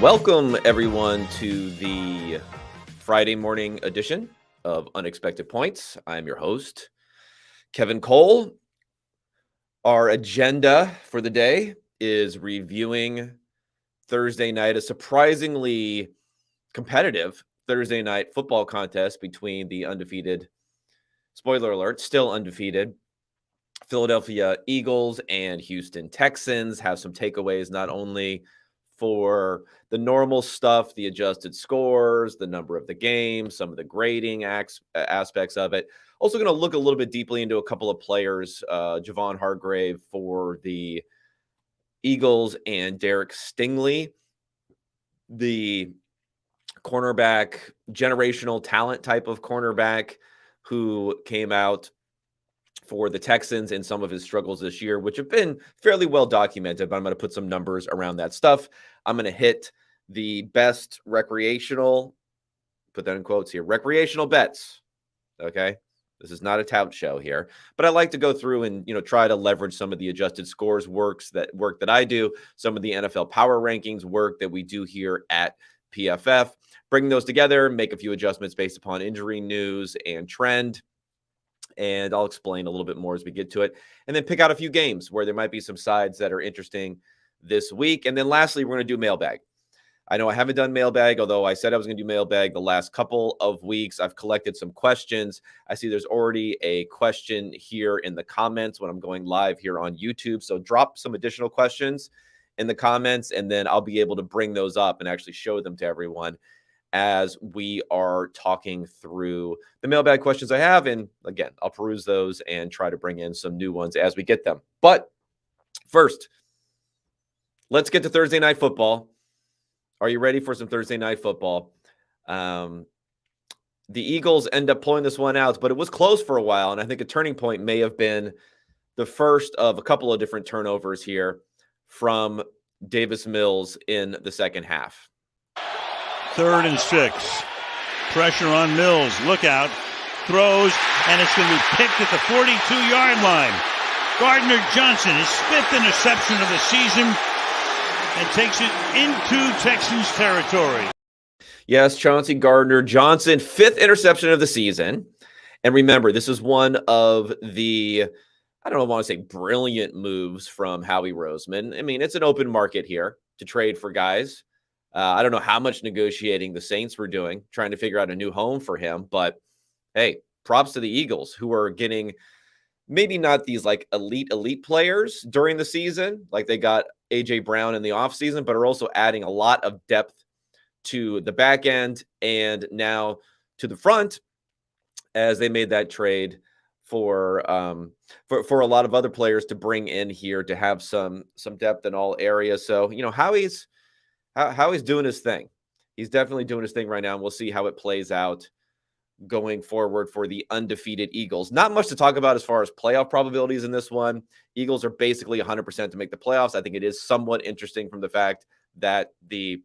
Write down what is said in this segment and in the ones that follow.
Welcome, everyone, to the Friday morning edition of Unexpected Points. I'm your host, Kevin Cole. Our agenda for the day is reviewing Thursday night, a surprisingly competitive Thursday night football contest between the undefeated, spoiler alert, still undefeated, Philadelphia Eagles and Houston Texans. Have some takeaways, not only for the normal stuff, the adjusted scores, the number of the games, some of the grading aspects of it. Also going to look a little bit deeply into a couple of players, Javon Hargrave for the Eagles and Derek Stingley, the cornerback, generational talent type of cornerback who came out for the Texans and some of his struggles this year, which have been fairly well documented, but I'm going to put some numbers around that stuff. I'm going to hit the best recreational, put that in quotes here, recreational bets. Okay. This is not a tout show here, but I like to go through and, try to leverage some of the adjusted scores work that I do, some of the NFL power rankings work that we do here at PFF, bring those together, make a few adjustments based upon injury news and trend. And I'll explain a little bit more as we get to it. And then pick out a few games where there might be some sides that are interesting this week. And then lastly, we're going to do mailbag. I know I haven't done mailbag, although I said I was going to do mailbag the last couple of weeks. I've collected some questions. I see there's already a question here in the comments when I'm going live here on YouTube. So drop some additional questions in the comments, and then I'll be able to bring those up and actually show them to everyone as we are talking through the mailbag questions I have. And again, I'll peruse those and try to bring in some new ones as we get them. But first, let's get to Thursday night football. Are you ready for some Thursday night football? The Eagles end up pulling this one out, but it was close for a while. And I think a turning point may have been the first of a couple of different turnovers here from Davis Mills in the second half. 3rd and 6. Pressure on Mills. Look out. Throws, and it's going to be picked at the 42-yard line. Gardner Johnson, his 5th interception of the season, and takes it into Texans territory. Yes, Chauncey Gardner Johnson, 5th interception of the season. And remember, this is one of the, I don't know if I want to say brilliant moves from Howie Roseman. I mean, it's an open market here to trade for guys. I don't know how much negotiating the Saints were doing, trying to figure out a new home for him. But, hey, props to the Eagles, who are getting maybe not these like elite players during the season, like they got A.J. Brown in the offseason, but are also adding a lot of depth to the back end and now to the front as they made that trade for a lot of other players to bring in here to have some depth in all areas. So, How he's doing his thing. He's definitely doing his thing right now, and we'll see how it plays out going forward for the undefeated Eagles. Not much to talk about as far as playoff probabilities in this one. Eagles are basically 100% to make the playoffs. I think it is somewhat interesting from the fact that the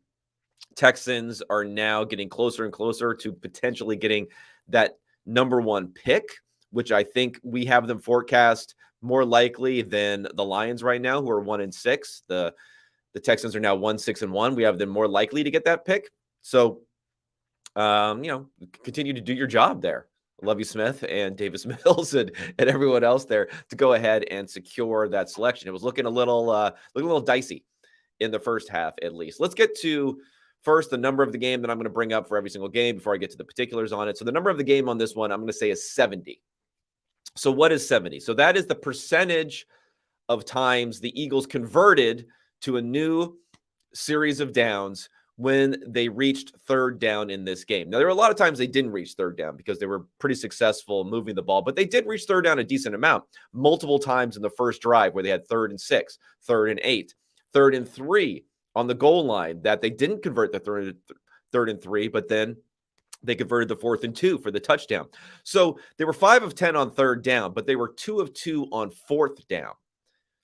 Texans are now getting closer and closer to potentially getting that number 1 pick, which I think we have them forecast more likely than the Lions right now, who are 1-6. The Texans are now 1-6-1. We have them more likely to get that pick. So, continue to do your job there. Lovie Smith and Davis Mills and everyone else there to go ahead and secure that selection. It was looking a little dicey in the first half, at least. Let's get to first the number of the game that I'm going to bring up for every single game before I get to the particulars on it. So the number of the game on this one, I'm going to say is 70. So what is 70? So that is the percentage of times the Eagles converted to a new series of downs when they reached 3rd down in this game. Now, there were a lot of times they didn't reach 3rd down because they were pretty successful moving the ball, but they did reach 3rd down a decent amount, multiple times in the first drive where they had 3rd and 6, 3rd and 8, 3rd and 3 on the goal line that they didn't convert the 3rd and 3, but then they converted the 4th and 2 for the touchdown. So they were 5 of 10 on 3rd down, but they were 2 of 2 on 4th down.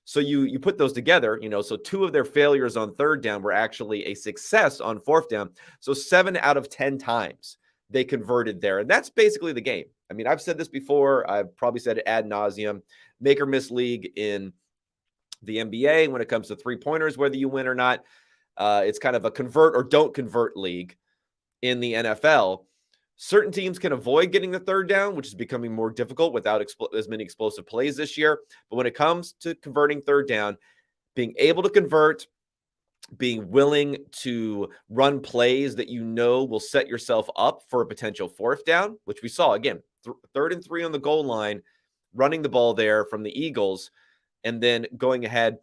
So you put those together, so 2 of their failures on 3rd down were actually a success on 4th down. So 7 out of 10 times they converted there. And that's basically the game. I mean, I've said this before. I've probably said it ad nauseum. Make or miss league in the NBA when it comes to 3-pointers, whether you win or not. It's kind of a convert or don't convert league in the NFL. Certain teams can avoid getting the third down, which is becoming more difficult without as many explosive plays this year. But when it comes to converting third down, being able to convert, being willing to run plays that you know will set yourself up for a potential fourth down, which we saw again, 3rd and 3 on the goal line, running the ball there from the Eagles, and then going ahead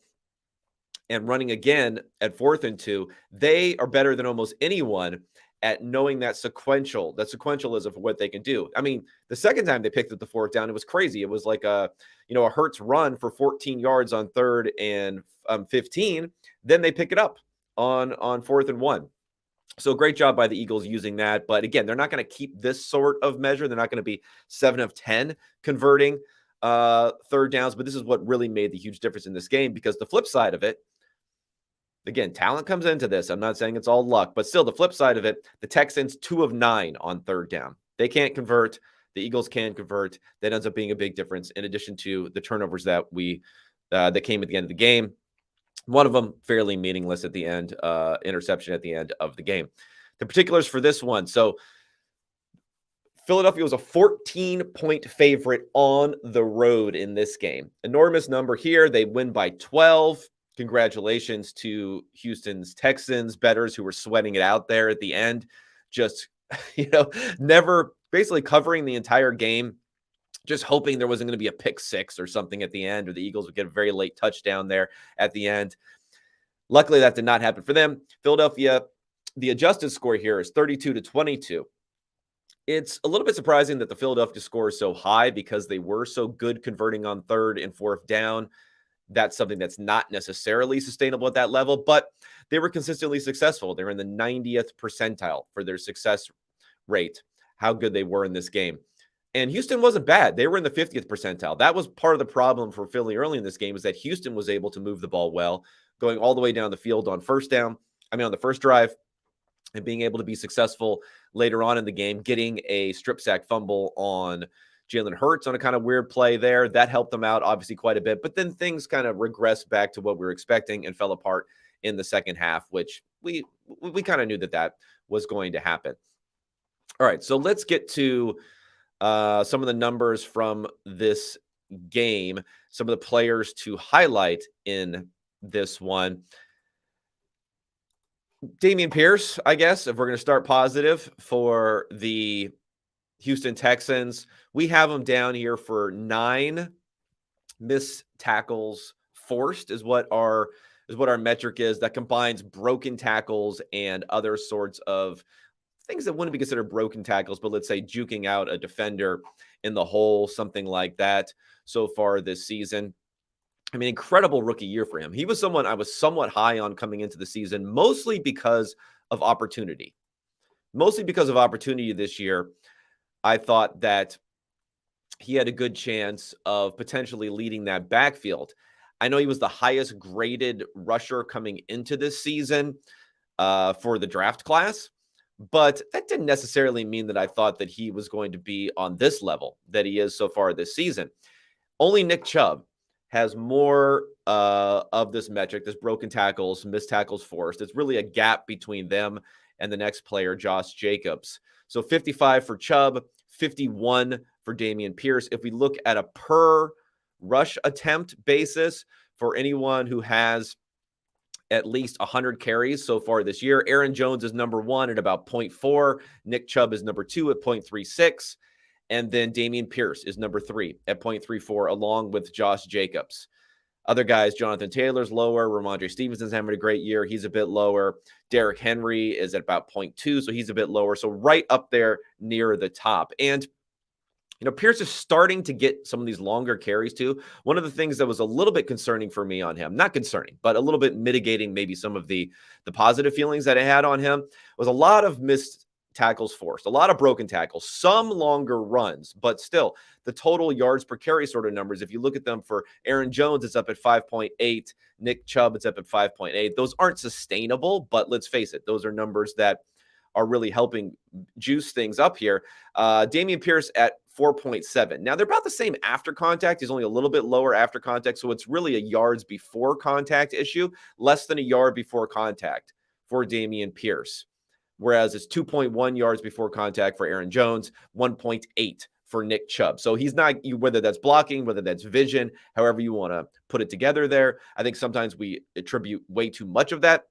and running again at 4th and 2. They are better than almost anyone at knowing that sequentialism of what they can do. I mean, the second time they picked up the fourth down, it was crazy. It was like a Hurts run for 14 yards on 3rd and 15. Then they pick it up on 4th and 1. So great job by the Eagles using that. But again, they're not going to keep this sort of measure. They're not going to be 7 of 10 converting third downs. But this is what really made the huge difference in this game, because the flip side of it, again, talent comes into this. I'm not saying it's all luck, but still the flip side of it, the Texans 2 of 9 on third down. They can't convert. The Eagles can convert. That ends up being a big difference, in addition to the turnovers that that came at the end of the game. One of them fairly meaningless at the end, interception at the end of the game. The particulars for this one. So Philadelphia was a 14-point favorite on the road in this game. Enormous number here. They win by 12. Congratulations to Houston's Texans bettors who were sweating it out there at the end. Just, never basically covering the entire game, just hoping there wasn't going to be a pick six or something at the end, or the Eagles would get a very late touchdown there at the end. Luckily, that did not happen for them. Philadelphia, the adjusted score here is 32-22. It's a little bit surprising that the Philadelphia score is so high, because they were so good converting on 3rd and 4th down. That's something that's not necessarily sustainable at that level, but they were consistently successful. They're in the 90th percentile for their success rate, how good they were in this game. And Houston wasn't bad. They were in the 50th percentile. That was part of the problem for Philly early in this game, is that Houston was able to move the ball well, going all the way down the field on the first drive, and being able to be successful later on in the game, getting a strip sack fumble on Jalen Hurts on a kind of weird play there. That helped them out, obviously, quite a bit. But then things kind of regressed back to what we were expecting and fell apart in the second half, which we kind of knew that was going to happen. All right, so let's get to some of the numbers from this game, some of the players to highlight in this one. Dameon Pierce, I guess, if we're going to start positive for the Houston Texans, we have him down here for 9 missed tackles forced is what our metric is. That combines broken tackles and other sorts of things that wouldn't be considered broken tackles, but let's say juking out a defender in the hole, something like that so far this season. I mean, incredible rookie year for him. He was someone I was somewhat high on coming into the season, mostly because of opportunity. Mostly because of opportunity this year. I thought that he had a good chance of potentially leading that backfield. I know he was the highest graded rusher coming into this season for the draft class, but that didn't necessarily mean that I thought that he was going to be on this level that he is so far this season. Only Nick Chubb has more of this metric, this broken tackles, missed tackles forced. It's really a gap between them and the next player, Josh Jacobs. So 55 for Chubb, 51 for Dameon Pierce. If we look at a per rush attempt basis for anyone who has at least 100 carries so far this year, Aaron Jones is number 1 at about 0.4. Nick Chubb is number 2 at 0.36. And then Dameon Pierce is number 3 at 0.34, along with Josh Jacobs. Other guys, Jonathan Taylor's lower. Ramondre Stevenson's having a great year. He's a bit lower. Derrick Henry is at about 0.2, so he's a bit lower. So right up there near the top. And, Pierce is starting to get some of these longer carries too. One of the things that was a little bit concerning for me on him, not concerning, but a little bit mitigating maybe some of the positive feelings that I had on him, was a lot of missed tackles forced, a lot of broken tackles, some longer runs, but still the total yards per carry sort of numbers. If you look at them for Aaron Jones, it's up at 5.8. Nick Chubb, it's up at 5.8. Those aren't sustainable, but let's face it, those are numbers that are really helping juice things up here. Dameon Pierce at 4.7. Now they're about the same after contact. He's only a little bit lower after contact. So it's really a yards before contact issue, less than a yard before contact for Dameon Pierce, whereas it's 2.1 yards before contact for Aaron Jones, 1.8 for Nick Chubb. So he's not, whether that's blocking, whether that's vision, however you want to put it together there. I think sometimes we attribute way too much of that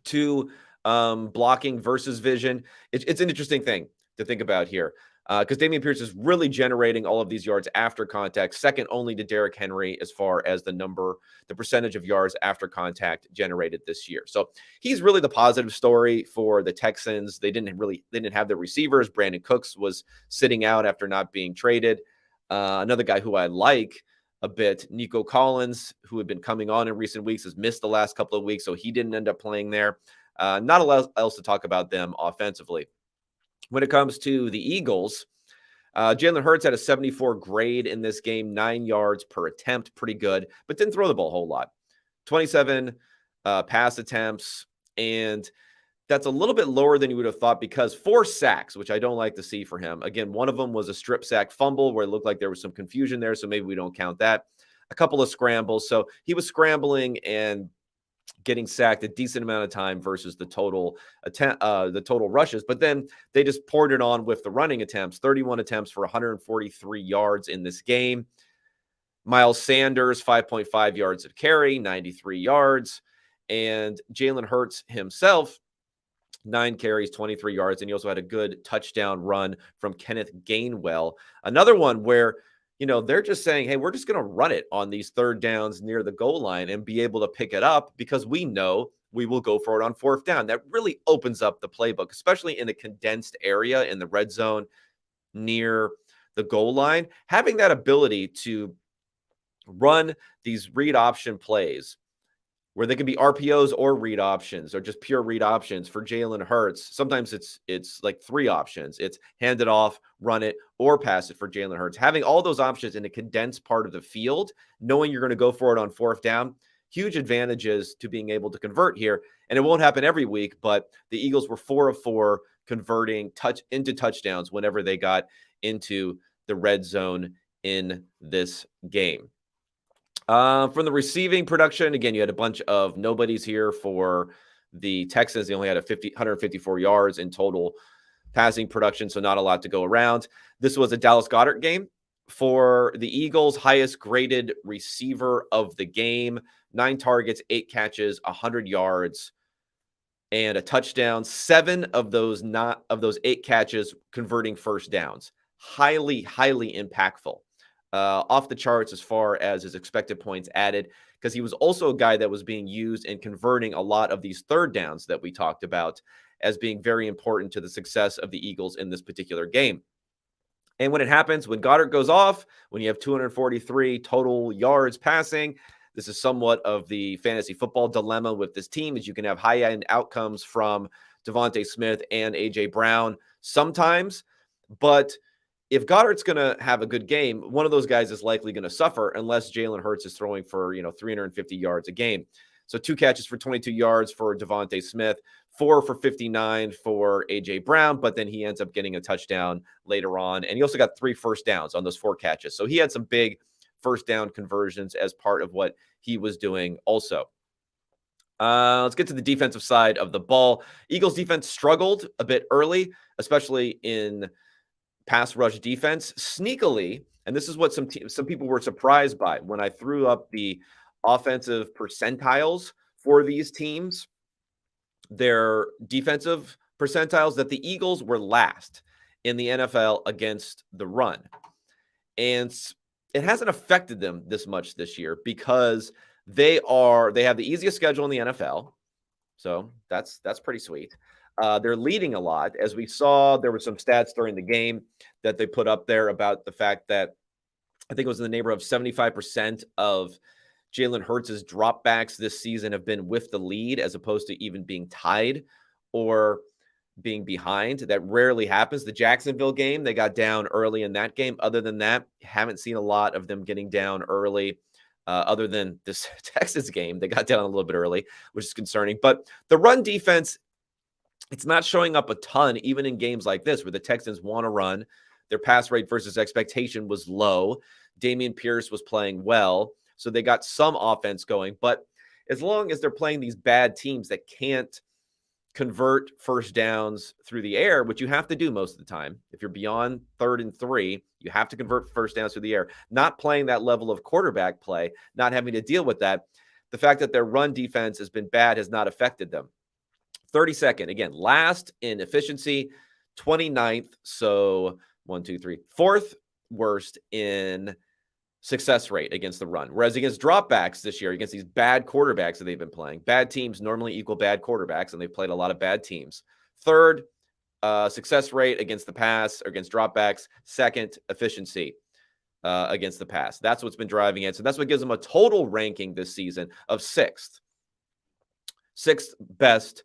to blocking versus vision. It's an interesting thing to think about here because Dameon Pierce is really generating all of these yards after contact, second only to Derrick Henry as far as the percentage of yards after contact generated this year. So he's really the positive story for the Texans. They didn't have the receivers. Brandon Cooks was sitting out after not being traded. Another guy who I like a bit, Nico Collins, who had been coming on in recent weeks, has missed the last couple of weeks, so he didn't end up playing there. Not a lot else to talk about them offensively. When it comes to the Eagles, Jalen Hurts had a 74 grade in this game, 9 yards per attempt, pretty good, but didn't throw the ball a whole lot. 27 pass attempts, and that's a little bit lower than you would have thought because 4 sacks, which I don't like to see for him. Again, one of them was a strip sack fumble where it looked like there was some confusion there, so maybe we don't count that. A couple of scrambles. So he was scrambling and getting sacked a decent amount of time versus the total rushes. But then they just poured it on with the running attempts, 31 attempts for 143 yards in this game. Miles Sanders, 5.5 yards of carry, 93 yards. And Jalen Hurts himself, 9 carries, 23 yards. And he also had a good touchdown run from Kenneth Gainwell. Another one where, they're just saying, hey, we're just going to run it on these third downs near the goal line and be able to pick it up because we know we will go for it on fourth down. That really opens up the playbook, especially in a condensed area in the red zone near the goal line. Having that ability to run these read option plays where they can be RPOs or read options or just pure read options for Jalen Hurts. Sometimes it's like 3 options. It's hand it off, run it, or pass it for Jalen Hurts. Having all those options in a condensed part of the field, knowing you're going to go for it on fourth down, huge advantages to being able to convert here. And it won't happen every week, but the Eagles were 4 of 4 converting into touchdowns whenever they got into the red zone in this game. From the receiving production, again, you had a bunch of nobodies here for the Texans. They only had 154 yards in total passing production, so not a lot to go around. This was a Dallas Goedert game for the Eagles, highest graded receiver of the game, 9 targets, 8 catches, 100 yards, and a touchdown. 7 of those 8 catches converting first downs. Highly, highly impactful. Off the charts as far as his expected points added, because he was also a guy that was being used in converting a lot of these third downs that we talked about as being very important to the success of the Eagles in this particular game. And when it happens, when Goedert goes off, when you have 243 total yards passing, this is somewhat of the fantasy football dilemma with this team, is you can have high-end outcomes from Devontae Smith and A.J. Brown sometimes, but if Goddard's going to have a good game, one of those guys is likely going to suffer unless Jalen Hurts is throwing for, 350 yards a game. So 2 catches for 22 yards for Devontae Smith, 4 for 59 for A.J. Brown, but then he ends up getting a touchdown later on. And he also got 3 first downs on those 4 catches. So he had some big first down conversions as part of what he was doing also. Let's get to the defensive side of the ball. Eagles defense struggled a bit early, especially in pass rush defense sneakily. And this is what some people were surprised by when I threw up the offensive percentiles for these teams, their defensive percentiles, that the Eagles were last in the NFL against the run. And it hasn't affected them this much this year because they have the easiest schedule in the NFL. So that's pretty sweet. They're leading a lot. As we saw, there were some stats during the game that they put up there about the fact that I think it was in the neighborhood of 75% of Jalen Hurts' dropbacks this season have been with the lead as opposed to even being tied or being behind. That rarely happens. The Jacksonville game, they got down early in that game. Other than that, haven't seen a lot of them getting down early. Other than this Texas game, they got down a little bit early, which is concerning. But the run defense, it's not showing up a ton, even in games like this where the Texans want to run. Their pass rate versus expectation was low. Dameon Pierce was playing well, so they got some offense going. But as long as they're playing these bad teams that can't convert first downs through the air, which you have to do most of the time. If you're beyond 3rd and 3, you have to convert first downs through the air. Not playing that level of quarterback play, not having to deal with that. The fact that their run defense has been bad has not affected them. 32nd, again, last in efficiency, 29th. So 1, 2, 3, fourth worst in success rate against the run. Whereas against dropbacks this year, against these bad quarterbacks that they've been playing, bad teams normally equal bad quarterbacks, and they've played a lot of bad teams. Third, success rate against the pass or against dropbacks. Second, efficiency against the pass. That's what's been driving it. So that's what gives them a total ranking this season of 6th. 6th best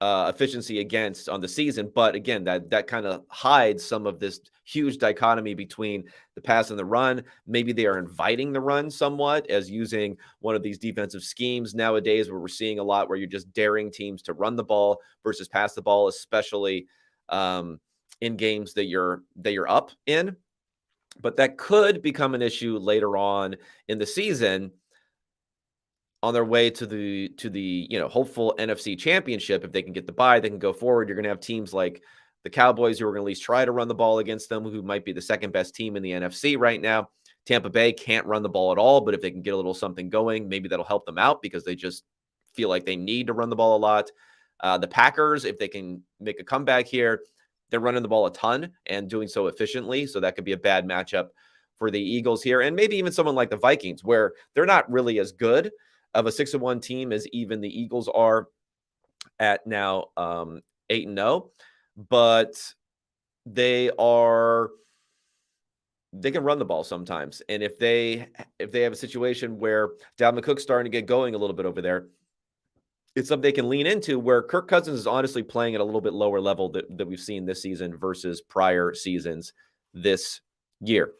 efficiency against on the season. But again, that kind of hides some of this huge dichotomy between the pass and the run. Maybe they are inviting the run somewhat as using one of these defensive schemes nowadays, where we're seeing a lot where you're just daring teams to run the ball versus pass the ball, especially in games that you're up in. But that could become an issue later on in the season, on their way to the hopeful NFC Championship. If they can get the bye, they can go forward. You're going to have teams like the Cowboys who are going to at least try to run the ball against them, who might be the second best team in the NFC right now. Tampa Bay can't run the ball at all, but if they can get a little something going, maybe that'll help them out because they just feel like they need to run the ball a lot. The Packers, if they can make a comeback here, they're running the ball a ton and doing so efficiently, so that could be a bad matchup for the Eagles here. And maybe even someone like the Vikings, where they're not really as good of a 6-1 team as even the Eagles are at now 8-0, but they can run the ball sometimes. And if they have a situation where Dalvin Cook's starting to get going a little bit over there, it's something they can lean into, where Kirk Cousins is honestly playing at a little bit lower level that we've seen this season versus prior seasons this year.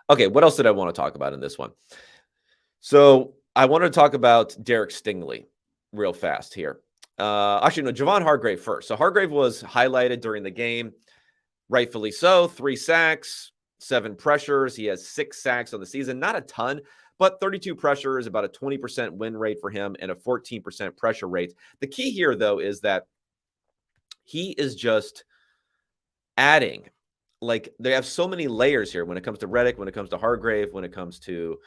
Okay, what else did I want to talk about in this one? So I wanted to talk about Derek Stingley real fast here. Actually, no, Javon Hargrave first. So Hargrave was highlighted during the game, rightfully so. 3 sacks, 7 pressures. He has 6 sacks on the season. Not a ton, but 32 pressures, about a 20% win rate for him and a 14% pressure rate. The key here, though, is that he is just adding. Like, they have so many layers here when it comes to Reddick, when it comes to Hargrave, when it comes to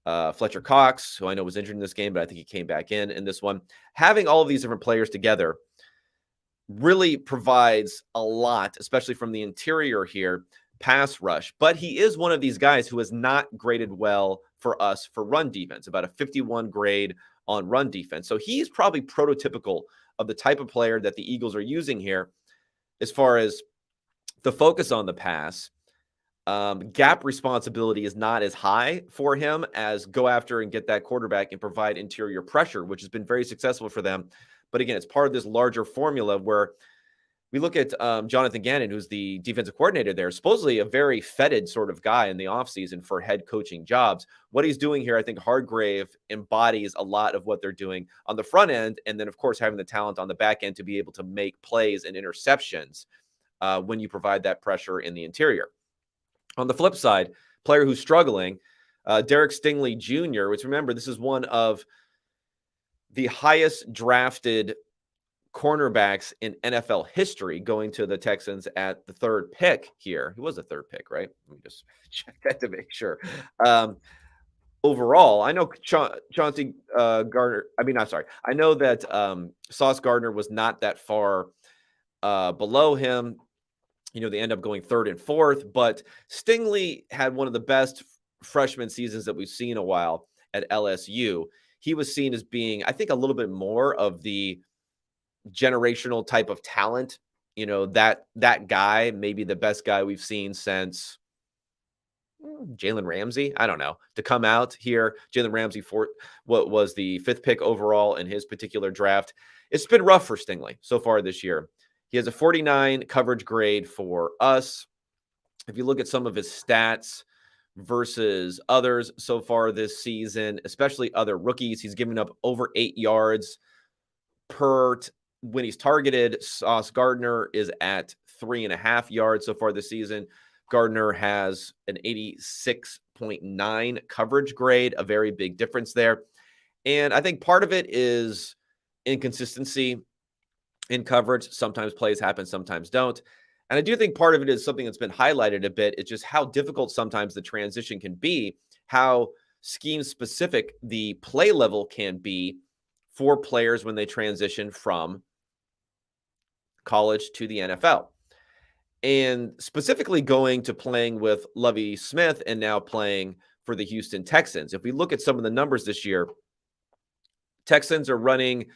Fletcher Cox, who I know was injured in this game, but I think he came back in this one. Having all of these different players together really provides a lot, especially from the interior here, pass rush. But he is one of these guys who has not graded well for us for run defense, about a 51 grade on run defense. So he's probably prototypical of the type of player that the Eagles are using here as far as the focus on the pass. Gap responsibility is not as high for him as go after and get that quarterback and provide interior pressure, which has been very successful for them. But again, it's part of this larger formula where we look at Jonathan Gannon, who's the defensive coordinator there, supposedly a very feted sort of guy in the offseason for head coaching jobs. What he's doing here, I think Hargrave embodies a lot of what they're doing on the front end. And then, of course, having the talent on the back end to be able to make plays and interceptions when you provide that pressure in the interior. On the flip side, player who's struggling, Derek Stingley Jr., which, remember, this is one of the highest drafted cornerbacks in NFL history, going to the Texans at the 3rd pick here. He was the 3rd pick, right? Let me just check that to make sure. Overall, I know Chauncey Gardner. I know that Sauce Gardner was not that far below him. They end up going 3rd and 4th, but Stingley had one of the best freshman seasons that we've seen in a while at LSU. He was seen as being, I think, a little bit more of the generational type of talent. That guy, maybe the best guy we've seen since Jalen Ramsey, I don't know, to come out here. Jalen Ramsey, what was the 5th pick overall in his particular draft. It's been rough for Stingley so far this year. He has a 49 coverage grade for us. If you look at some of his stats versus others so far this season, especially other rookies, he's given up over 8 yards per when he's targeted. Sauce Gardner is at 3.5 yards so far this season. Gardner has an 86.9 coverage grade, a very big difference there. And I think part of it is inconsistency in coverage. Sometimes plays happen, sometimes don't. And I do think part of it is something that's been highlighted a bit. It's just how difficult sometimes the transition can be, how scheme specific the play level can be for players when they transition from college to the NFL. And specifically going to playing with Lovie Smith and now playing for the Houston Texans. If we look at some of the numbers this year, Texans are running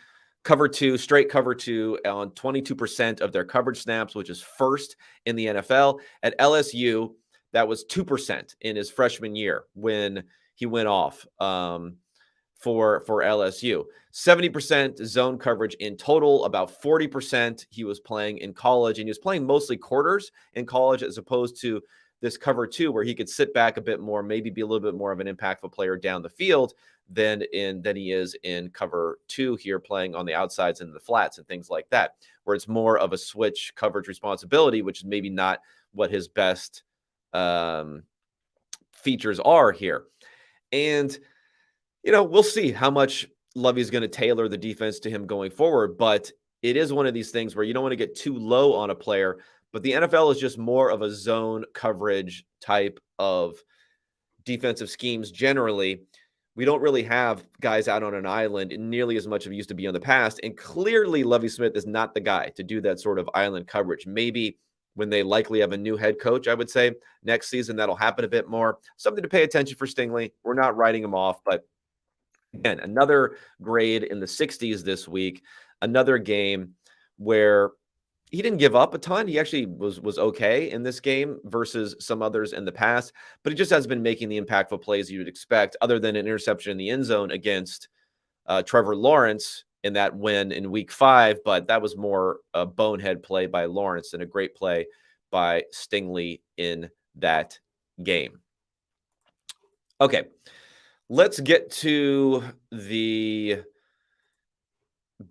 straight cover two on 22% of their coverage snaps, which is first in the NFL. At LSU, that was 2% in his freshman year when he went off for LSU. 70% zone coverage in total, about 40% he was playing in college, and he was playing mostly quarters in college as opposed to this cover two where he could sit back a bit more, maybe be a little bit more of an impactful player down the field than he is in cover two here, playing on the outsides and the flats and things like that, where it's more of a switch coverage responsibility, which is maybe not what his best features are here. And, we'll see how much Lovey's going to tailor the defense to him going forward, but it is one of these things where you don't want to get too low on a player, but the NFL is just more of a zone coverage type of defensive schemes generally. We don't really have guys out on an island nearly as much as we used to be in the past. And clearly, Lovie Smith is not the guy to do that sort of island coverage. Maybe when they likely have a new head coach, I would say next season, that'll happen a bit more. Something to pay attention for Stingley. We're not writing him off, but again, another grade in the 60s this week, another game where he didn't give up a ton. He actually was okay in this game versus some others in the past, but he just has been making the impactful plays you would expect, other than an interception in the end zone against Trevor Lawrence in that win in week 5. But that was more a bonehead play by Lawrence than a great play by Stingley in that game. Okay, let's get to the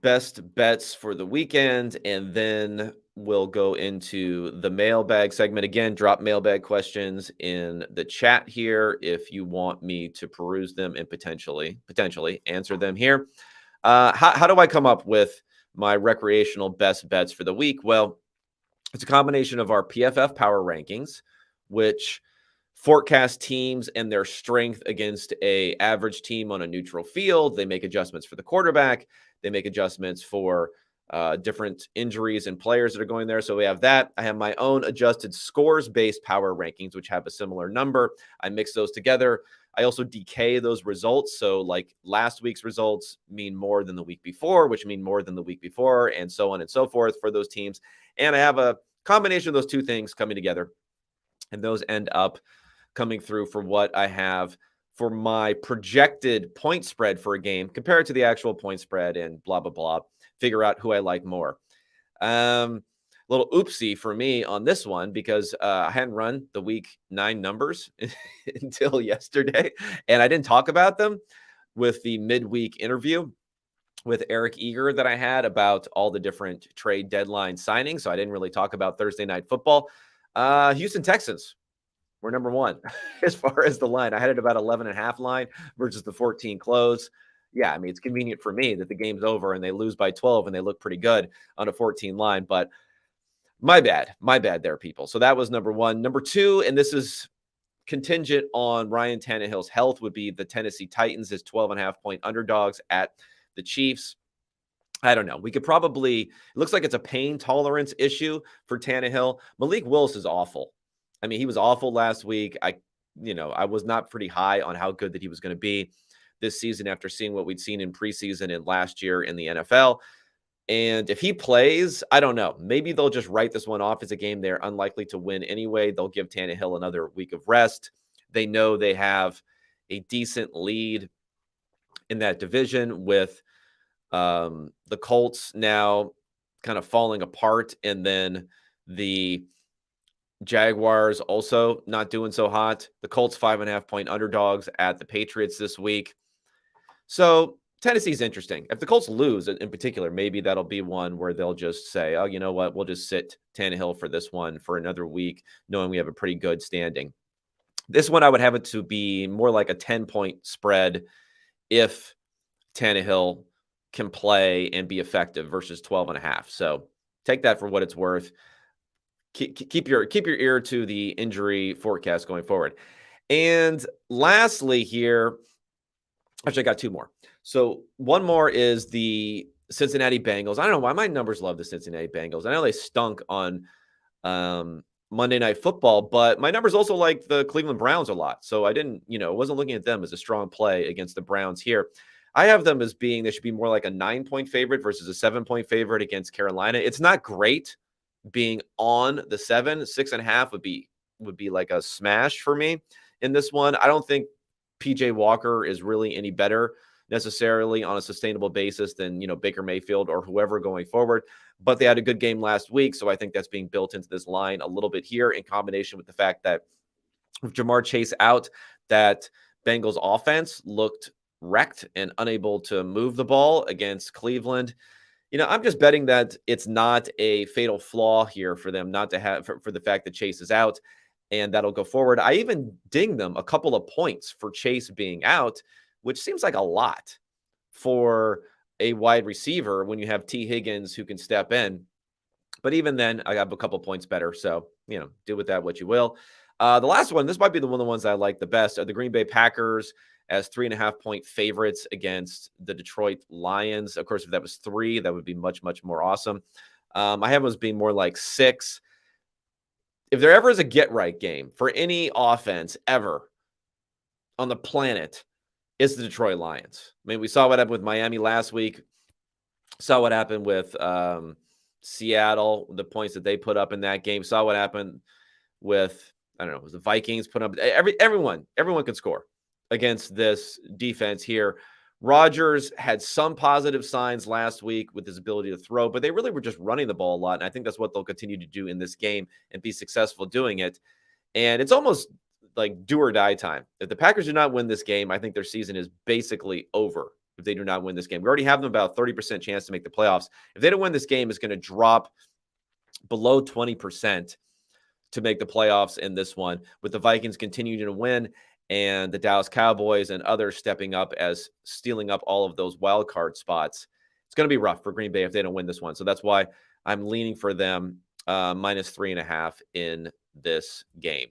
best bets for the weekend, and then we'll go into the mailbag segment. Again, drop mailbag questions in the chat here if you want me to peruse them and potentially answer them here. How do I come up with my recreational best bets for the week? Well, it's a combination of our PFF power rankings, which forecast teams and their strength against a average team on a neutral field. They make adjustments for the quarterback. They make adjustments for different injuries and players that are going there. So we have that. I have my own adjusted scores-based power rankings, which have a similar number. I mix those together. I also decay those results. So like last week's results mean more than the week before, which mean more than the week before, and so on and so forth for those teams. And I have a combination of those two things coming together, and those end up coming through for what I have for my projected point spread for a game compared to the actual point spread and blah, blah, blah. Figure out who I like more. Little oopsie for me on this one because I hadn't run the week 9 numbers until yesterday, and I didn't talk about them with the midweek interview with Eric Eager that I had about all the different trade deadline signings. So I didn't really talk about Thursday Night Football. Houston Texans were number 1 as far as the line. I had it about 11.5 line versus the 14 close. Yeah, I mean, it's convenient for me that the game's over and they lose by 12 and they look pretty good on a 14 line, but my bad there, people. So that was number 1. Number 2, and this is contingent on Ryan Tannehill's health, would be the Tennessee Titans as 12.5-point underdogs at the Chiefs. I don't know. We could probably, it looks like it's a pain tolerance issue for Tannehill. Malik Willis is awful. I mean, he was awful last week. I was not pretty high on how good that he was going to be this season after seeing what we'd seen in preseason and last year in the NFL. And if he plays, I don't know. Maybe they'll just write this one off as a game they're unlikely to win anyway. They'll give Tannehill another week of rest. They know they have a decent lead in that division with the Colts now kind of falling apart, and then the Jaguars also not doing so hot. The Colts 5.5-point underdogs at the Patriots this week. So Tennessee's interesting. If the Colts lose in particular, maybe that'll be one where they'll just say, oh, you know what? We'll just sit Tannehill for this one for another week, knowing we have a pretty good standing. This one, I would have it to be more like a 10-point spread if Tannehill can play and be effective versus 12.5. So take that for what it's worth. Keep your ear to the injury forecast going forward. And lastly here, actually I got two more. So one more is the Cincinnati Bengals. I don't know why my numbers love the Cincinnati Bengals. I know they stunk on Monday Night Football, but my numbers also like the Cleveland Browns a lot. So I didn't, wasn't looking at them as a strong play against the Browns here. I have them as being, they should be more like a 9-point favorite versus a 7-point favorite against Carolina. It's not great being on the 6.5 would be like a smash for me in this one. I don't think PJ Walker is really any better necessarily on a sustainable basis than, Baker Mayfield or whoever going forward. But they had a good game last week, so I think that's being built into this line a little bit here in combination with the fact that with Jamar Chase out, that Bengals offense looked wrecked and unable to move the ball against Cleveland. I'm just betting that it's not a fatal flaw here for them not to have for the fact that Chase is out, and that'll go forward. I even ding them a couple of points for Chase being out, which seems like a lot for a wide receiver when you have T. Higgins who can step in. But even then, I have a couple points better. So, do with that what you will. The last one, this might be one of the ones I like the best, are the Green Bay Packers as 3.5-point favorites against the Detroit Lions. Of course, if that was 3, that would be much, much more awesome. I have them as being more like 6. If there ever is a get-right game for any offense ever on the planet, it's the Detroit Lions. I mean, we saw what happened with Miami last week. Saw what happened with Seattle, the points that they put up in that game. Saw what happened with, I don't know, was the Vikings put up. Everyone can score against this defense here. Rodgers had some positive signs last week with his ability to throw, but they really were just running the ball a lot. And I think that's what they'll continue to do in this game and be successful doing it. And it's almost like do or die time. If the Packers do not win this game, I think their season is basically over. If they do not win this game, we already have them about 30% chance to make the playoffs. If they don't win this game, it's going to drop below 20% to make the playoffs in this one, with the Vikings continuing to win and the Dallas Cowboys and others stepping up as stealing up all of those wild card spots. It's going to be rough for Green Bay if they don't win this one. So that's why I'm leaning for them minus 3.5 in this game.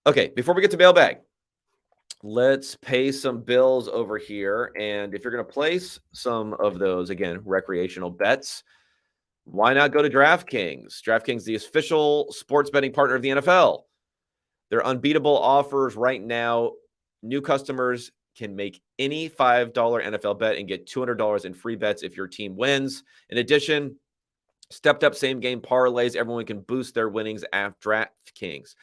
Okay, before we get to mailbag, let's pay some bills over here. And if you're going to place some of those, again, recreational bets, why not go to DraftKings? DraftKings, the official sports betting partner of the NFL. Their unbeatable offers right now. New customers can make any $5 NFL bet and get $200 in free bets if your team wins. In addition, stepped up same game parlays. Everyone can boost their winnings at DraftKings.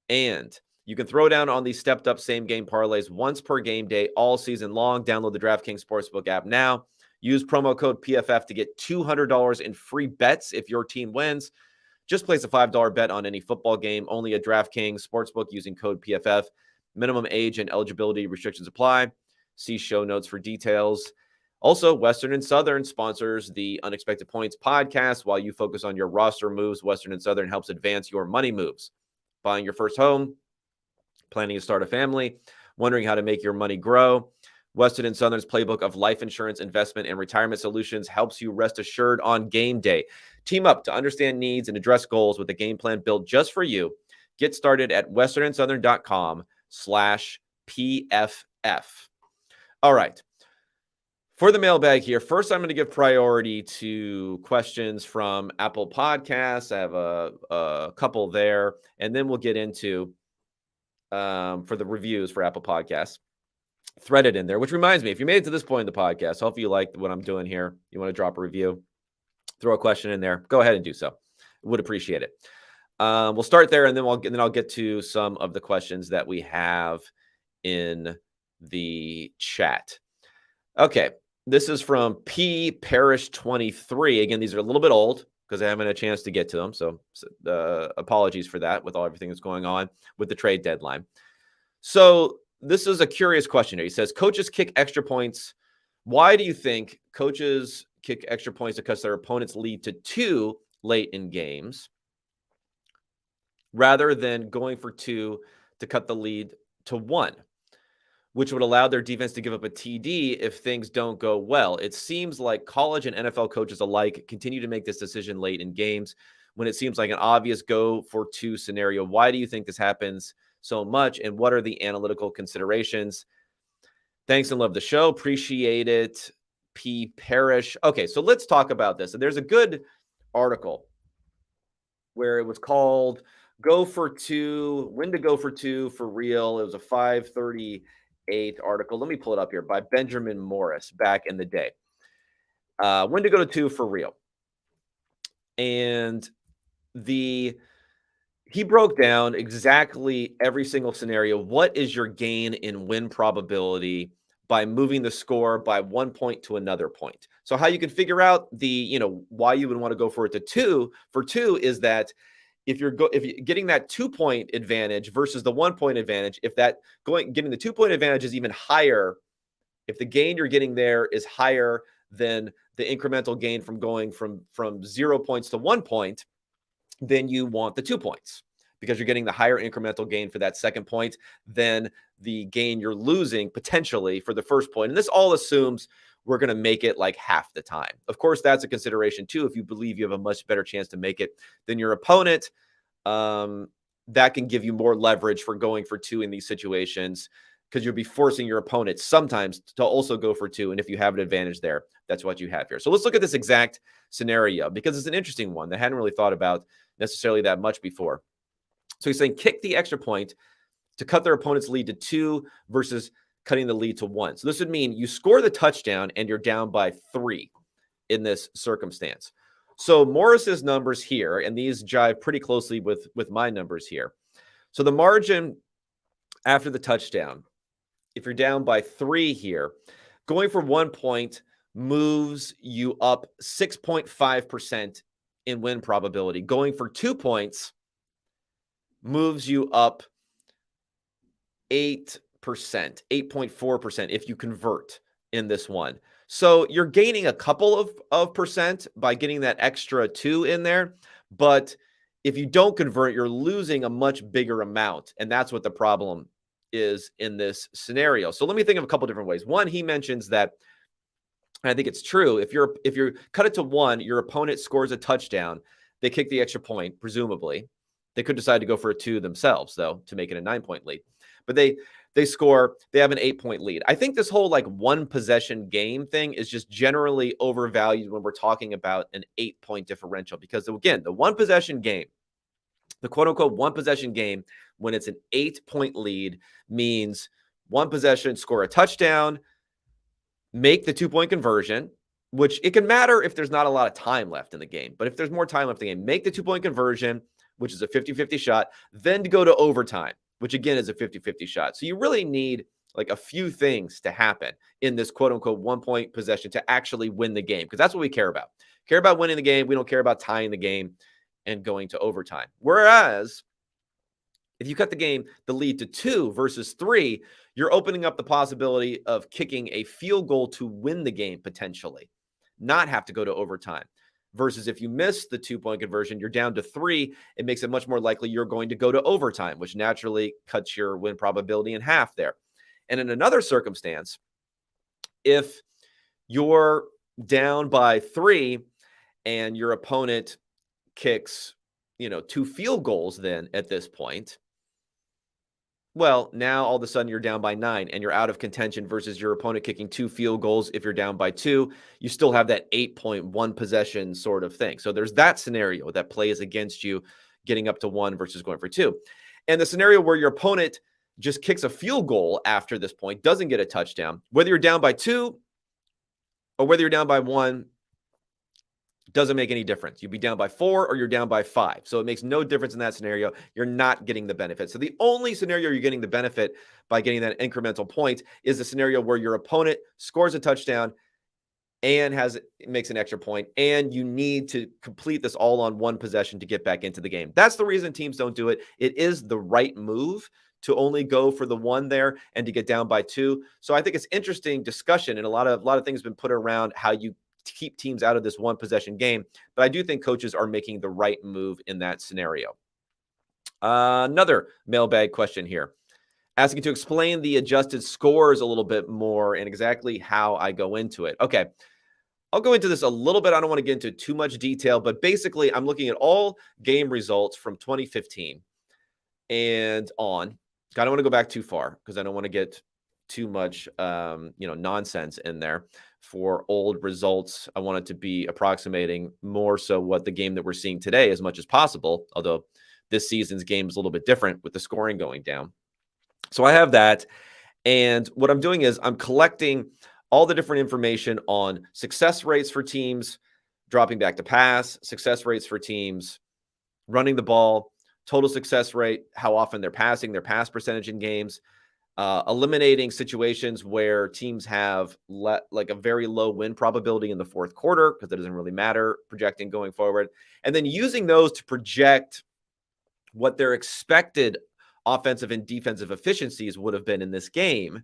And you can throw down on these stepped up same game parlays once per game day all season long. Download the DraftKings Sportsbook app now. Use promo code PFF to get $200 in free bets if your team wins. Just place a $5 bet on any football game, only at DraftKings Sportsbook using code PFF. Minimum age and eligibility restrictions apply. See show notes for details. Also, Western and Southern sponsors the Unexpected Points podcast. While you focus on your roster moves, Western and Southern helps advance your money moves. Buying your first home, planning to start a family, wondering how to make your money grow. Western and Southern's playbook of life insurance, investment, and retirement solutions helps you rest assured on game day. Team up to understand needs and address goals with a game plan built just for you. Get started at westernsouthern.com/PFF. All right. For the mailbag here, first I'm going to give priority to questions from Apple Podcasts. I have a couple there, and then we'll get into for the reviews for Apple Podcasts. Threaded in there, which reminds me, if you made it to this point in the podcast, hopefully you like what I'm doing here. You want to drop a review, throw a question in there, go ahead and do so. Would appreciate it. We'll start there, and then I'll get to some of the questions that we have in the chat. Okay, this is from P Parish 23. Again, these are a little bit old because I haven't had a chance to get to them, so apologies for that with everything that's going on with the trade deadline. So this is a curious question here. He says, coaches kick extra points. Why do you think coaches kick extra points because their opponents lead to 2 late in games rather than going for 2 to cut the lead to 1? which would allow their defense to give up a TD if things don't go well. It seems like college and NFL coaches alike continue to make this decision late in games when it seems like an obvious go for two scenario. Why do you think this happens so much, and what are the analytical considerations? Thanks and love the show. Appreciate it. P. Parrish. Okay, so let's talk about this. And there's a good article where it was called Go for Two, When to Go for Two for Real. It was a 538 article. Let me pull it up here by Benjamin Morris back in the day. When to go to two for real. And he broke down exactly every single scenario. What is your gain in win probability by moving the score by 1 point to another point? So how you can figure out why you would want to go for it to two is that if you're getting that 2 point advantage versus the 1 point advantage, if getting the 2 point advantage is even higher, if the gain you're getting there is higher than the incremental gain from going from 0 points to 1 point, then you want the 2 points because you're getting the higher incremental gain for that second point than the gain you're losing potentially for the first point. And this all assumes we're going to make it like half the time. Of course, that's a consideration too. If you believe you have a much better chance to make it than your opponent, that can give you more leverage for going for two in these situations, because you'll be forcing your opponent sometimes to also go for two. And if you have an advantage there, that's what you have here. So let's look at this exact scenario, because it's an interesting one that I hadn't really thought about necessarily that much before. So he's saying kick the extra point to cut their opponent's lead to 2 versus cutting the lead to 1. So this would mean you score the touchdown and you're down by 3 in this circumstance. So Morris's numbers here, and these jive pretty closely with my numbers here. So the margin after the touchdown, if you're down by 3 here, going for 1 point moves you up 6.5% in win probability. Going for 2 points moves you up 8%, 8.4% if you convert in this one. So you're gaining a couple of percent by getting that extra 2 in there. But if you don't convert, you're losing a much bigger amount. And that's what the problem is in this scenario. So let me think of a couple different ways. One, he mentions that, and I think it's true, if you cut it to 1, your opponent scores a touchdown, they kick the extra point, presumably. They could decide to go for a 2 themselves, though, to make it a 9-point lead. But they have an 8-point lead. I think this whole like one possession game thing is just generally overvalued when we're talking about an 8-point differential, because again, the one possession game, the quote unquote one possession game, when it's an 8-point lead, means one possession, score a touchdown, make the 2-point conversion, which it can matter if there's not a lot of time left in the game. But if there's more time left in the game, make the 2-point conversion, which is a 50-50 shot, then to go to overtime, which again is a 50-50 shot. So you really need like a few things to happen in this quote unquote 1-point possession to actually win the game, because that's what we care about. Care about winning the game. We don't care about tying the game and going to overtime. Whereas if you cut the lead to 2 versus 3, you're opening up the possibility of kicking a field goal to win the game potentially, not have to go to overtime. Versus if you miss the 2-point conversion, you're down to 3. It makes it much more likely you're going to go to overtime, which naturally cuts your win probability in half there. And in another circumstance, if you're down by 3 and your opponent kicks, 2 field goals, then at this point, well, now all of a sudden you're down by 9 and you're out of contention versus your opponent kicking 2 field goals. If you're down by 2, you still have that 8.1 possession sort of thing. So there's that scenario that plays against you getting up to 1 versus going for 2. And the scenario where your opponent just kicks a field goal after this point, doesn't get a touchdown, whether you're down by 2 or whether you're down by 1, doesn't make any difference. You'd be down by 4 or you're down by 5. So it makes no difference in that scenario. You're not getting the benefit. So the only scenario you're getting the benefit by getting that incremental point is the scenario where your opponent scores a touchdown and makes an extra point, and you need to complete this all on one possession to get back into the game. That's the reason teams don't do it. It is the right move to only go for the 1 there and to get down by 2. So I think it's interesting discussion, and a lot of things have been put around how you keep teams out of this one possession game. But I do think coaches are making the right move in that scenario. Another mailbag question here. asking to explain the adjusted scores a little bit more and exactly how I go into it. Okay, I'll go into this a little bit. I don't want to get into too much detail, but basically I'm looking at all game results from 2015 and on. I don't want to go back too far because I don't want to get too much, nonsense in there for old results. I want it to be approximating more so what the game that we're seeing today as much as possible, although this season's game is a little bit different with the scoring going down. So I have that. And what I'm doing is I'm collecting all the different information on success rates for teams dropping back to pass, success rates for teams running the ball, total success rate, how often they're passing, their pass percentage in games, eliminating situations where teams have like a very low win probability in the fourth quarter because it doesn't really matter projecting going forward, and then using those to project what their expected offensive and defensive efficiencies would have been in this game.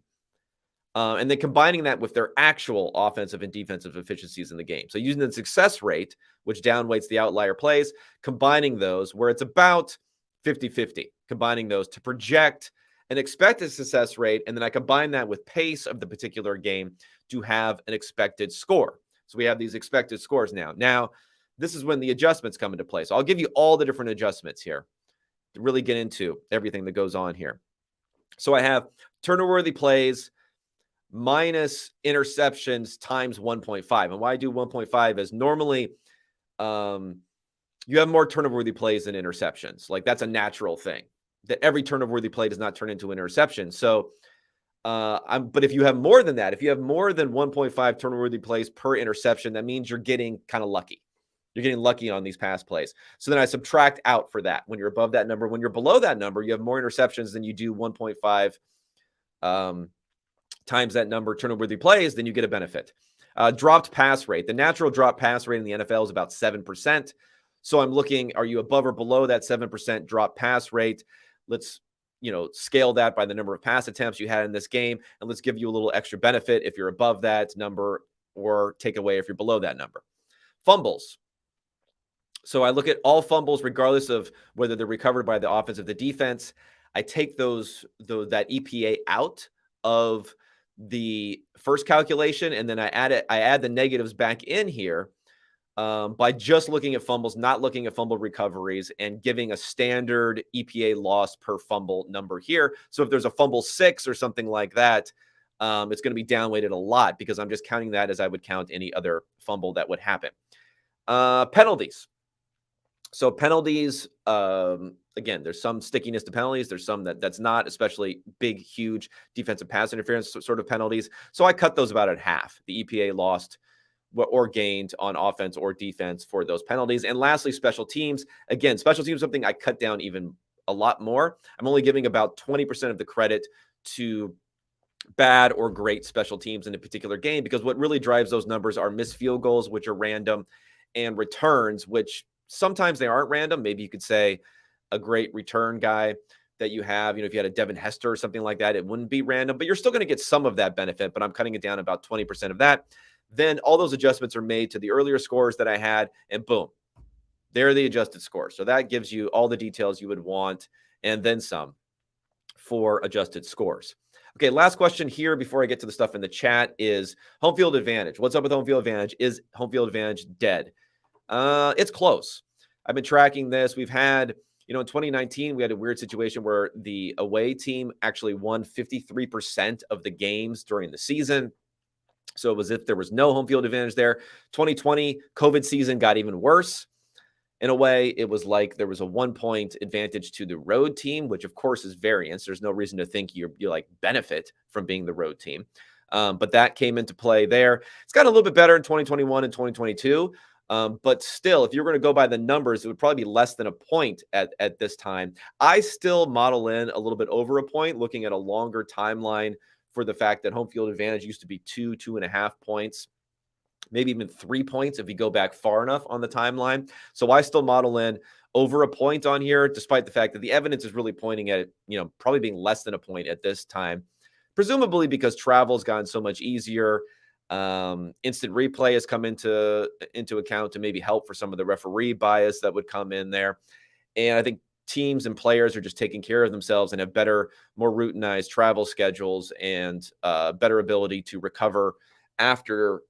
And then combining that with their actual offensive and defensive efficiencies in the game. So using the success rate, which downweights the outlier plays, combining those where it's about 50-50, combining those to project an expected success rate. And then I combine that with pace of the particular game to have an expected score. So we have these expected scores now. Now, this is when the adjustments come into play. So I'll give you all the different adjustments here to really get into everything that goes on here. So I have turnover-worthy plays minus interceptions times 1.5. And why I do 1.5 is normally you have more turnover-worthy plays than interceptions. Like that's a natural thing that every turnover-worthy play does not turn into an interception. So, but if you have more than that, if you have more than 1.5 turnover-worthy plays per interception, that means you're getting kind of lucky. You're getting lucky on these pass plays. So then I subtract out for that. When you're above that number, when you're below that number, you have more interceptions than you do 1.5 times that number turnover-worthy plays, then you get a benefit. Dropped pass rate. The natural drop pass rate in the NFL is about 7%. So I'm looking, are you above or below that 7% drop pass rate? Let's, scale that by the number of pass attempts you had in this game, and let's give you a little extra benefit if you're above that number or take away if you're below that number. Fumbles. So I look at all fumbles, regardless of whether they're recovered by the offense or the defense. I take that EPA out of the first calculation, and then I add the negatives back in here by just looking at fumbles, not looking at fumble recoveries, and giving a standard EPA loss per fumble number here. So if there's a fumble 6 or something like that, it's going to be downweighted a lot because I'm just counting that as I would count any other fumble that would happen. Penalties. So penalties, again, there's some stickiness to penalties. There's some that's not, especially big, huge defensive pass interference sort of penalties. So I cut those about at half. The EPA lost or gained on offense or defense for those penalties. And lastly, special teams. Again, special teams is something I cut down even a lot more. I'm only giving about 20% of the credit to bad or great special teams in a particular game because what really drives those numbers are missed field goals, which are random, and returns, which sometimes they aren't random. Maybe you could say a great return guy that you have, if you had a Devin Hester or something like that, it wouldn't be random, but you're still going to get some of that benefit, but I'm cutting it down about 20% of that. Then all those adjustments are made to the earlier scores that I had, and boom, they're the adjusted scores. So that gives you all the details you would want and then some for adjusted scores. Okay, last question here before I get to the stuff in the chat is home field advantage. What's up with home field advantage? Is home field advantage dead? It's close. I've been tracking this. We've had, in 2019, we had a weird situation where the away team actually won 53% of the games during the season. So it was if there was no home field advantage there. 2020 COVID season got even worse. In a way, it was like there was a 1-point advantage to the road team, which of course is variance. There's no reason to think you like benefit from being the road team. But that came into play there. It's gotten a little bit better in 2021 and 2022. But still, if you're going to go by the numbers, it would probably be less than a point at this time. I still model in a little bit over a point, looking at a longer timeline for the fact that home field advantage used to be 2.5 points, maybe even 3 points if you go back far enough on the timeline. So I still model in over a point on here, despite the fact that the evidence is really pointing at, probably being less than a point at this time, presumably because travel's gotten so much easier. Instant replay has come into account to maybe help for some of the referee bias that would come in there. And I think teams and players are just taking care of themselves and have better, more routinized travel schedules and better ability to recover after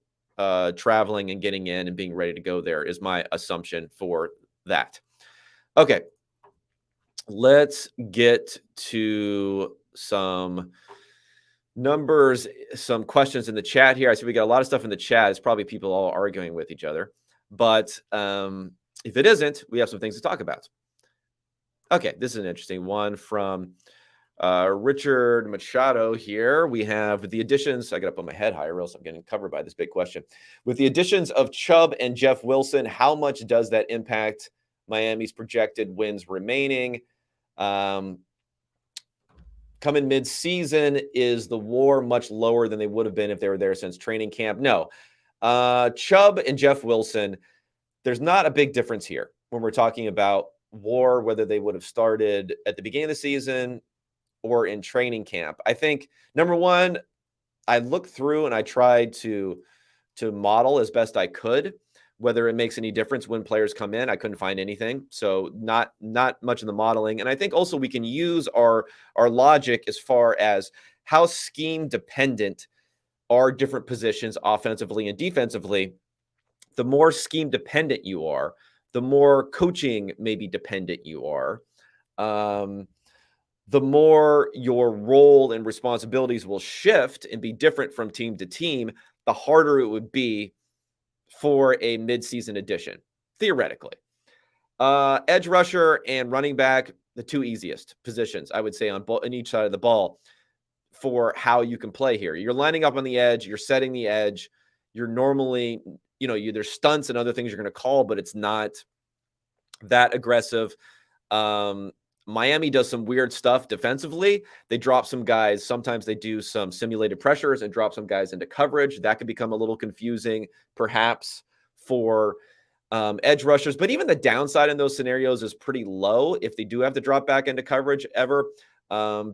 traveling and getting in and being ready to go there is my assumption for that. Okay, let's get to some numbers, some questions in the chat here. I see we got a lot of stuff in the chat. It's probably people all arguing with each other. But if it isn't, we have some things to talk about. Okay, this is an interesting one from Richard Machado here. We have the additions. I got to put my head higher, or else I'm getting covered by this big question. With the additions of Chubb and Jeff Wilson, how much does that impact Miami's projected wins remaining? Coming mid-season, is the WAR much lower than they would have been if they were there since training camp? No. Chubb and Jeff Wilson, there's not a big difference here when we're talking about WAR, whether they would have started at the beginning of the season or in training camp. I think, number one, I looked through and I tried to model as best I could whether it makes any difference when players come in. I couldn't find anything. So not much in the modeling. And I think also we can use our logic as far as how scheme dependent are different positions offensively and defensively. The more scheme dependent you are, the more coaching maybe dependent you are, the more your role and responsibilities will shift and be different from team to team, the harder it would be for a midseason addition, theoretically. Edge rusher and running back, the two easiest positions, I would say, on each side of the ball for how you can play here. You're lining up on the edge, you're setting the edge, you're normally, there's stunts and other things you're going to call, but it's not that aggressive. Miami does some weird stuff defensively. They drop some guys. Sometimes they do some simulated pressures and drop some guys into coverage. That could become a little confusing, perhaps, for edge rushers. But even the downside in those scenarios is pretty low if they do have to drop back into coverage ever,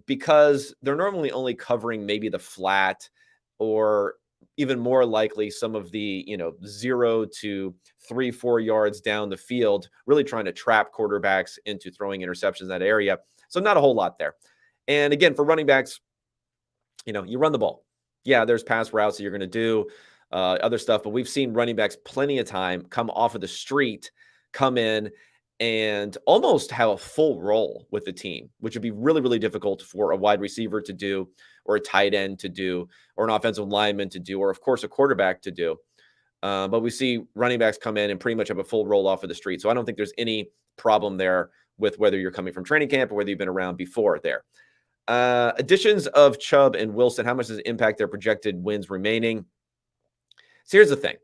because they're normally only covering maybe the flat, or even more likely some of the 0 to 3-4 yards down the field, really trying to trap quarterbacks into throwing interceptions in that area. So not a whole lot there. And again, for running backs, you run the ball. Yeah, there's pass routes that you're going to do, other stuff, but we've seen running backs plenty of time come off of the street, come in, and almost have a full role with the team, which would be really, really difficult for a wide receiver to do, or a tight end to do, or an offensive lineman to do, or of course a quarterback to do. But we see running backs come in and pretty much have a full roll off of the street. So I don't think there's any problem there with whether you're coming from training camp or whether you've been around before there. Additions of Chubb and Wilson, how much does it impact their projected wins remaining? So here's the thing.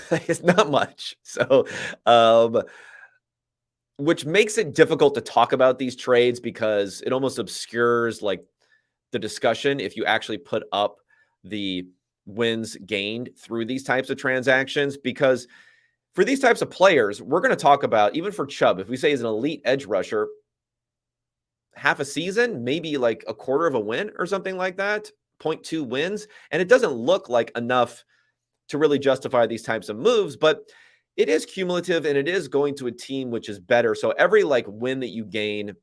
It's not much. So, which makes it difficult to talk about these trades because it almost obscures like the discussion if you actually put up the wins gained through these types of transactions. Because for these types of players, we're going to talk about, even for Chubb, if we say he's an elite edge rusher, half a season, maybe like a quarter of a win or something like that, 0.2 wins. And it doesn't look like enough to really justify these types of moves, but it is cumulative and it is going to a team which is better. So every win that you gain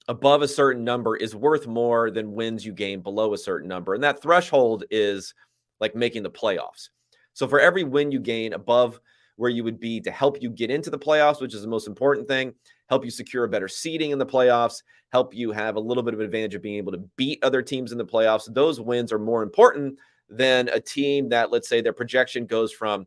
above a certain number is worth more than wins you gain below a certain number. And that threshold is like making the playoffs. So for every win you gain above where you would be to help you get into the playoffs, which is the most important thing, help you secure a better seeding in the playoffs, help you have a little bit of an advantage of being able to beat other teams in the playoffs, those wins are more important than a team that, let's say, their projection goes from,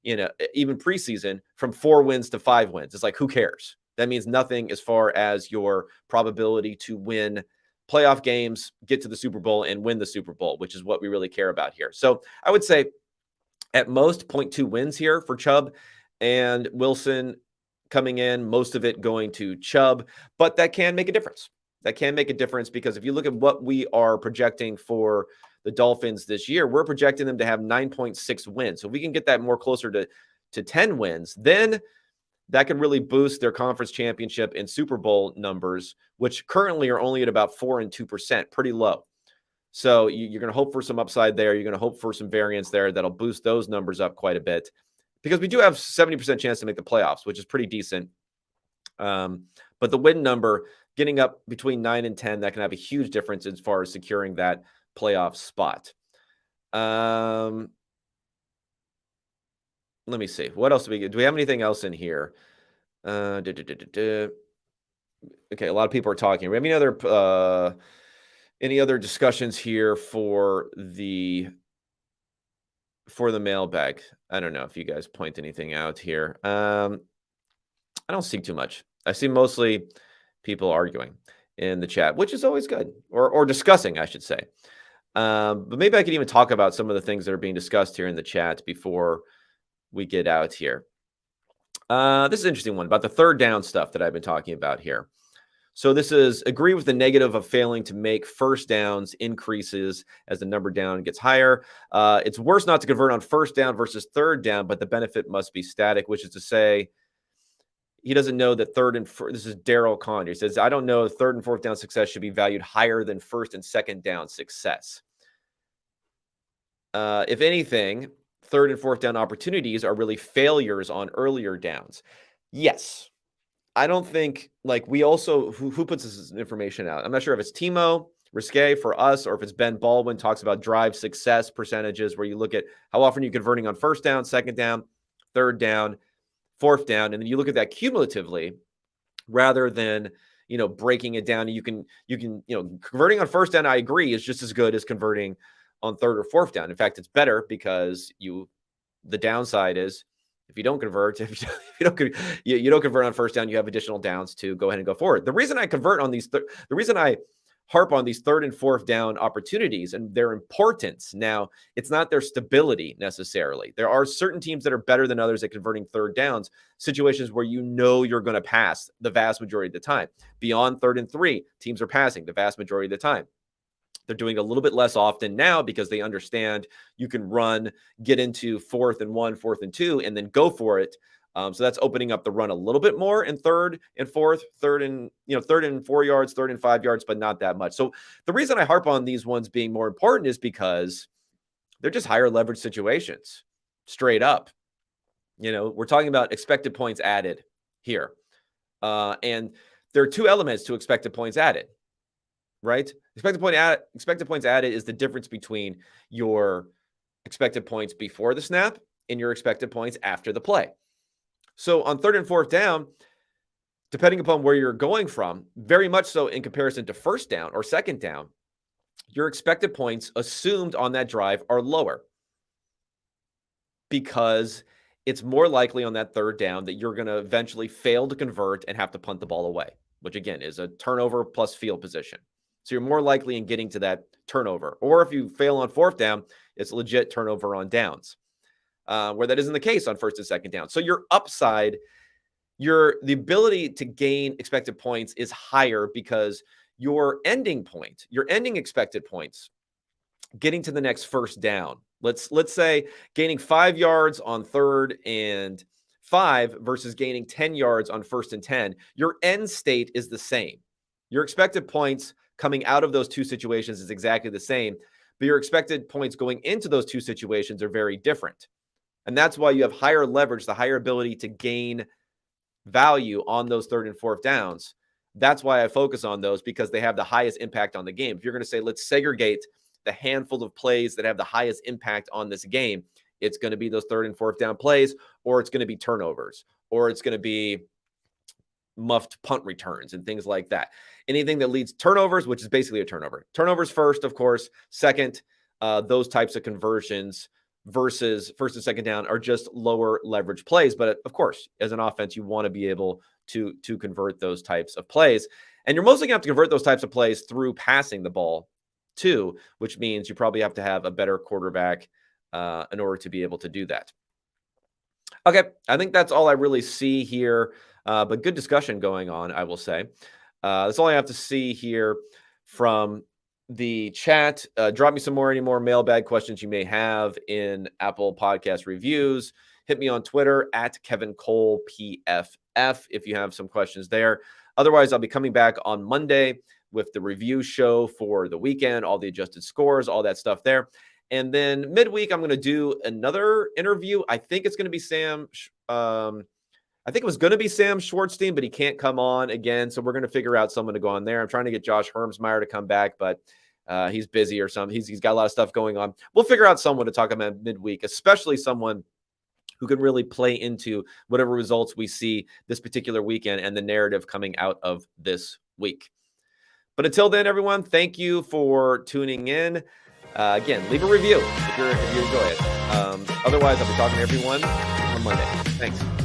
even preseason, from 4 wins to 5 wins. It's like, who cares? That means nothing as far as your probability to win playoff games, get to the Super Bowl, and win the Super Bowl, which is what we really care about here. So I would say at most 0.2 wins here for Chubb and Wilson coming in, most of it going to Chubb, but that can make a difference. That can make a difference because if you look at what we are projecting for the Dolphins this year, we're projecting them to have 9.6 wins. So if we can get that more closer to 10 wins, then that can really boost their conference championship and Super Bowl numbers, which currently are only at about 4% and 2%, pretty low. So you're going to hope for some upside there. You're going to hope for some variance there that'll boost those numbers up quite a bit because we do have 70% chance to make the playoffs, which is pretty decent. But the win number, getting up between 9 and 10, that can have a huge difference as far as securing that playoff spot. Let me see. What else do we have anything else in here? Okay, a lot of people are talking. Do we have any other discussions here for the mailbag? I don't know if you guys point anything out here. I don't see too much. I see mostly people arguing in the chat, which is always good, or discussing, I should say. But maybe I could even talk about some of the things that are being discussed here in the chat before we get out here. This is an interesting one about the third down stuff that I've been talking about here. So this is agree with the negative of failing to make first downs increases as the number down gets higher. It's worse not to convert on first down versus third down, but the benefit must be static, which is to say he doesn't know that this is Daryl Condor. He says, I don't know if third and fourth down success should be valued higher than first and second down success. If anything, third and fourth down opportunities are really failures on earlier downs. Yes. I don't think, like, we also, who puts this information out? I'm not sure if it's Timo Risque for us or if it's Ben Baldwin talks about drive success percentages where you look at how often you're converting on first down, second down, third down, fourth down, and then you look at that cumulatively rather than, breaking it down. You can, converting on first down, I agree, is just as good as converting on third or fourth down. In fact, it's better because the downside is, if you don't convert, you don't convert on first down, you have additional downs to go ahead and go forward. The reason I convert on these, the reason I harp on these third and fourth down opportunities and their importance. Now, it's not their stability necessarily. There are certain teams that are better than others at converting third downs, situations where you're going to pass the vast majority of the time. Beyond 3rd and 3, teams are passing the vast majority of the time. They're doing a little bit less often now because they understand you can run, get into 4th and 1, 4th and 2, and then go for it. So that's opening up the run a little bit more in 3rd and 4th, 3rd and 4 yards, 3rd and 5 yards, but not that much. So the reason I harp on these ones being more important is because they're just higher leverage situations, straight up. We're talking about expected points added here. And there are two elements to expected points added. Right? Expected points added is the difference between your expected points before the snap and your expected points after the play. So on 3rd and 4th down, depending upon where you're going from, very much so in comparison to first down or second down, your expected points assumed on that drive are lower because it's more likely on that third down that you're going to eventually fail to convert and have to punt the ball away, which again is a turnover plus field position. So you're more likely in getting to that turnover. Or if you fail on 4th down, it's legit turnover on downs, where that isn't the case on 1st and 2nd down. So your upside, the ability to gain expected points is higher because your ending expected points, getting to the next first down. Let's say gaining 5 yards on 3rd and 5 versus gaining 10 yards on 1st and 10. Your end state is the same. Your expected points coming out of those two situations is exactly the same, but your expected points going into those two situations are very different. And that's why you have higher leverage, the higher ability to gain value on those 3rd and 4th downs. That's why I focus on those, because they have the highest impact on the game. If you're going to say, let's segregate the handful of plays that have the highest impact on this game, it's going to be those 3rd and 4th down plays, or it's going to be turnovers, or it's going to be muffed punt returns and things like that. Anything that leads turnovers, which is basically a turnover. Turnovers first, of course. Second, those types of conversions versus first and second down are just lower leverage plays. But of course, as an offense, you want to be able to convert those types of plays. And you're mostly going to have to convert those types of plays through passing the ball too, which means you probably have to have a better quarterback in order to be able to do that. Okay, I think that's all I really see here. But good discussion going on, I will say. That's all I have to see here from the chat. Drop me any more mailbag questions you may have in Apple Podcast reviews. Hit me on Twitter at Kevin Cole PFF if you have some questions there. Otherwise, I'll be coming back on Monday with the review show for the weekend, all the adjusted scores, all that stuff there. And then midweek, I'm going to do another interview. I think it's going to be Sam I think it was going to be Sam Schwartzstein, but he can't come on again. So we're going to figure out someone to go on there. I'm trying to get Josh Hermsmeyer to come back, but he's busy or something. He's got a lot of stuff going on. We'll figure out someone to talk about midweek, especially someone who can really play into whatever results we see this particular weekend and the narrative coming out of this week. But until then, everyone, thank you for tuning in. Again, leave a review if you enjoy it. Otherwise, I'll be talking to everyone on Monday. Thanks.